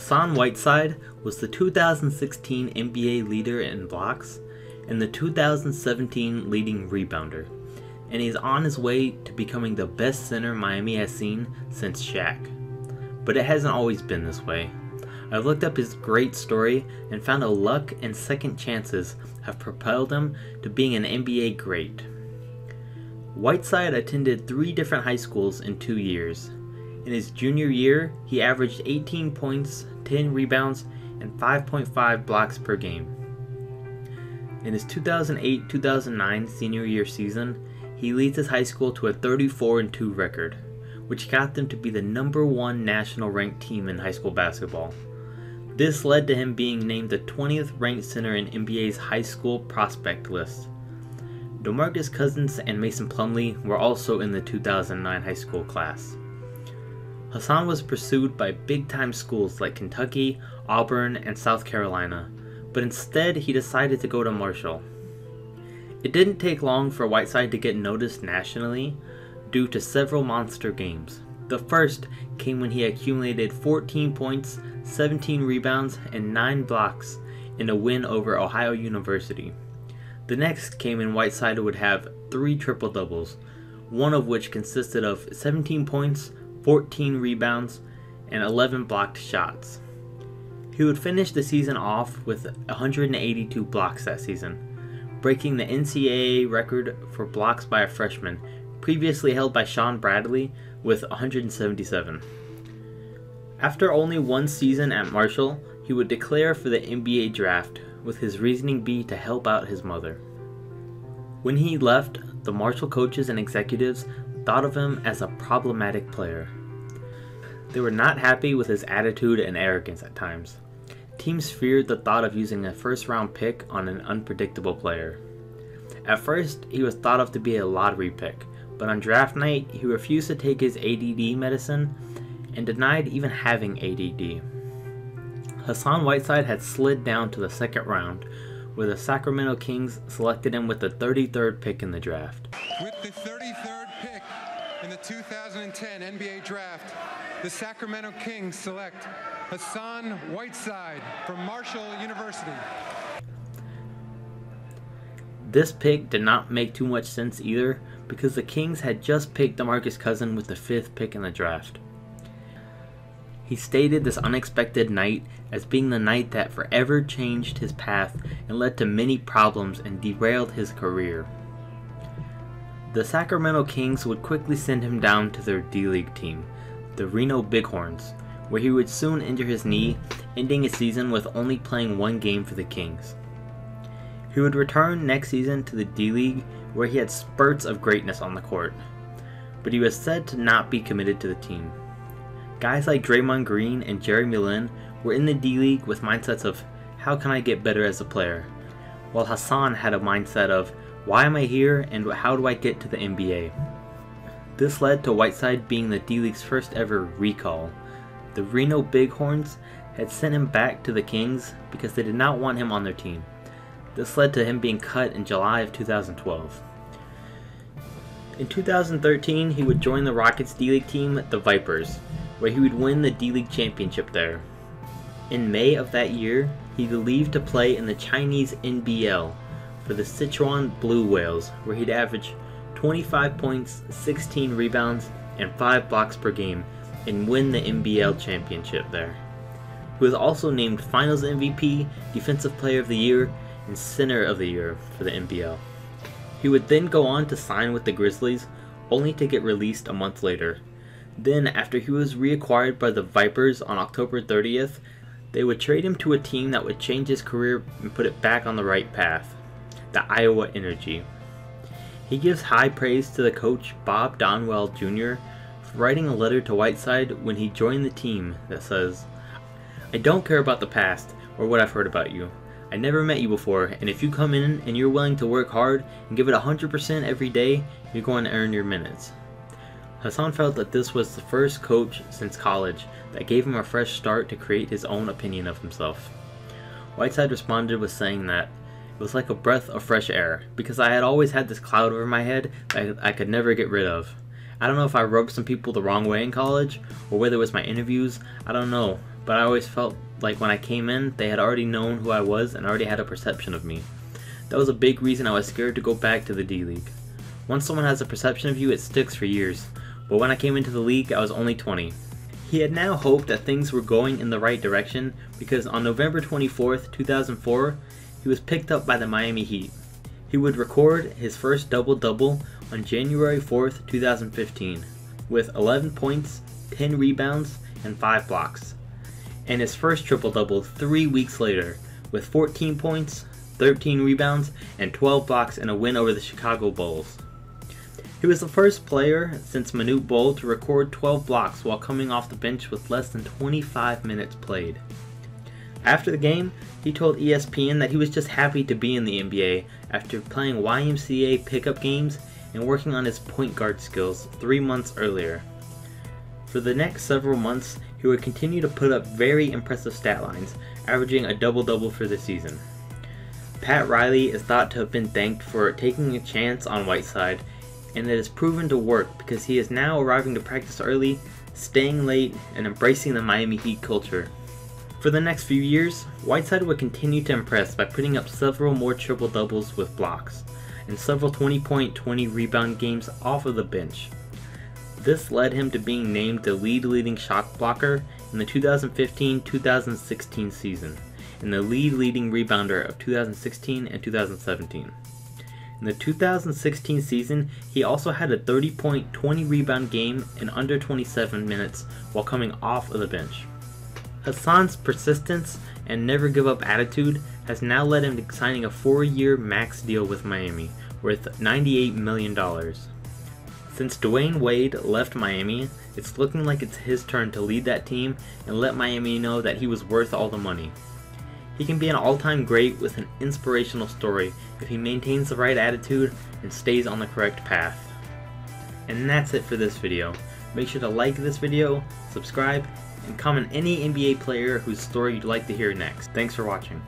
Hassan Whiteside was the 2016 NBA leader in blocks and the 2017 leading rebounder, and he's on his way to becoming the best center Miami has seen since Shaq. But it hasn't always been this way. I've looked up his great story and found out luck and second chances have propelled him to being an NBA great. Whiteside attended 3 different high schools in 2 years. In his junior year, he averaged 18 points, 10 rebounds, and 5.5 blocks per game. In his 2008-2009 senior year season, he leads his high school to a 34-2 record, which got them to be the #1 national ranked team in high school basketball. This led to him being named the 20th ranked center in NBA's high school prospect list. DeMarcus Cousins and Mason Plumlee were also in the 2009 high school class. Hassan was pursued by big-time schools like Kentucky, Auburn, and South Carolina, but instead he decided to go to Marshall. It didn't take long for Whiteside to get noticed nationally due to several monster games. The first came when he accumulated 14 points, 17 rebounds, and 9 blocks in a win over Ohio University. The next came when Whiteside would have 3 triple-doubles, one of which consisted of 17 points, 14 rebounds, and 11 blocked shots. He would finish the season off with 182 blocks that season, breaking the NCAA record for blocks by a freshman, previously held by Sean Bradley with 177. After only 1 season at Marshall, he would declare for the NBA draft, with his reasoning being to help out his mother. When he left, the Marshall coaches and executives thought of him as a problematic player. They were not happy with his attitude and arrogance at times. Teams feared the thought of using a first-round pick on an unpredictable player. At first, he was thought of to be a lottery pick, but on draft night, he refused to take his ADD medicine and denied even having ADD. Hassan Whiteside had slid down to the 2nd round, where the Sacramento Kings selected him with the 33rd pick in the draft. With the 33rd pick in the 2010 NBA Draft, the Sacramento Kings select Hassan Whiteside from Marshall University. This pick did not make too much sense either, because the Kings had just picked DeMarcus Cousins with the 5th pick in the draft. He stated this unexpected night as being the night that forever changed his path and led to many problems and derailed his career. The Sacramento Kings would quickly send him down to their D-League team, the Reno Bighorns, where he would soon injure his knee, ending his season with only playing 1 game for the Kings. He would return next season to the D-League, where he had spurts of greatness on the court, but he was said to not be committed to the team. Guys like Draymond Green and Jeremy Lin were in the D-League with mindsets of, how can I get better as a player? While Hassan had a mindset of, why am I here and how do I get to the NBA? This led to Whiteside being the D-League's first ever recall. The Reno Bighorns had sent him back to the Kings because they did not want him on their team. This led to him being cut in July of 2012. In 2013, he would join the Rockets' D-League team, the Vipers, where he would win the D-League championship there. In May of that year, he would leave to play in the Chinese NBL for the Sichuan Blue Whales, where he'd average 25 points, 16 rebounds, and 5 blocks per game, and win the NBL championship there. He was also named Finals MVP, Defensive Player of the Year, and Center of the Year for the NBL. He would then go on to sign with the Grizzlies, only to get released a month later. Then, after he was reacquired by the Vipers on October 30th, they would trade him to a team that would change his career and put it back on the right path, the Iowa Energy. He gives high praise to the coach Bob Donwell Jr. for writing a letter to Whiteside when he joined the team that says, I don't care about the past or what I've heard about you. I never met you before, and if you come in and you're willing to work hard and give it 100% every day, you're going to earn your minutes. Hassan felt that this was the first coach since college that gave him a fresh start to create his own opinion of himself. Whiteside responded with saying that it was like a breath of fresh air, because I had always had this cloud over my head that I could never get rid of. I don't know if I rubbed some people the wrong way in college, or whether it was my interviews, I don't know, but I always felt like when I came in, they had already known who I was and already had a perception of me. That was a big reason I was scared to go back to the D-League. Once someone has a perception of you, it sticks for years, but when I came into the league, I was only 20. He had now hoped that things were going in the right direction because on November 24th, 2004, he was picked up by the Miami Heat. He would record his first double-double on January 4th, 2015, with 11 points, 10 rebounds, and 5 blocks. And his first triple-double 3 weeks later, with 14 points, 13 rebounds, and 12 blocks in a win over the Chicago Bulls. He was the first player since Manute Bol to record 12 blocks while coming off the bench with less than 25 minutes played. After the game, he told ESPN that he was just happy to be in the NBA after playing YMCA pickup games and working on his point guard skills 3 months earlier. For the next several months, he would continue to put up very impressive stat lines, averaging a double-double for the season. Pat Riley is thought to have been thanked for taking a chance on Whiteside, and it has proven to work because he is now arriving to practice early, staying late, and embracing the Miami Heat culture. For the next few years, Whiteside would continue to impress by putting up several more triple-doubles with blocks, and several 20-point, 20-rebound games off of the bench. This led him to being named the leading shot blocker in the 2015-2016 season, and the leading rebounder of 2016 and 2017. In the 2016 season, he also had a 30-point, 20-rebound game in under 27 minutes while coming off of the bench. Hassan's persistence and never-give-up attitude has now led him to signing a 4-year max deal with Miami, worth $98 million. Since Dwayne Wade left Miami, it's looking like it's his turn to lead that team and let Miami know that he was worth all the money. He can be an all-time great with an inspirational story if he maintains the right attitude and stays on the correct path. And that's it for this video. Make sure to like this video, subscribe, and comment any NBA player whose story you'd like to hear next. Thanks for watching.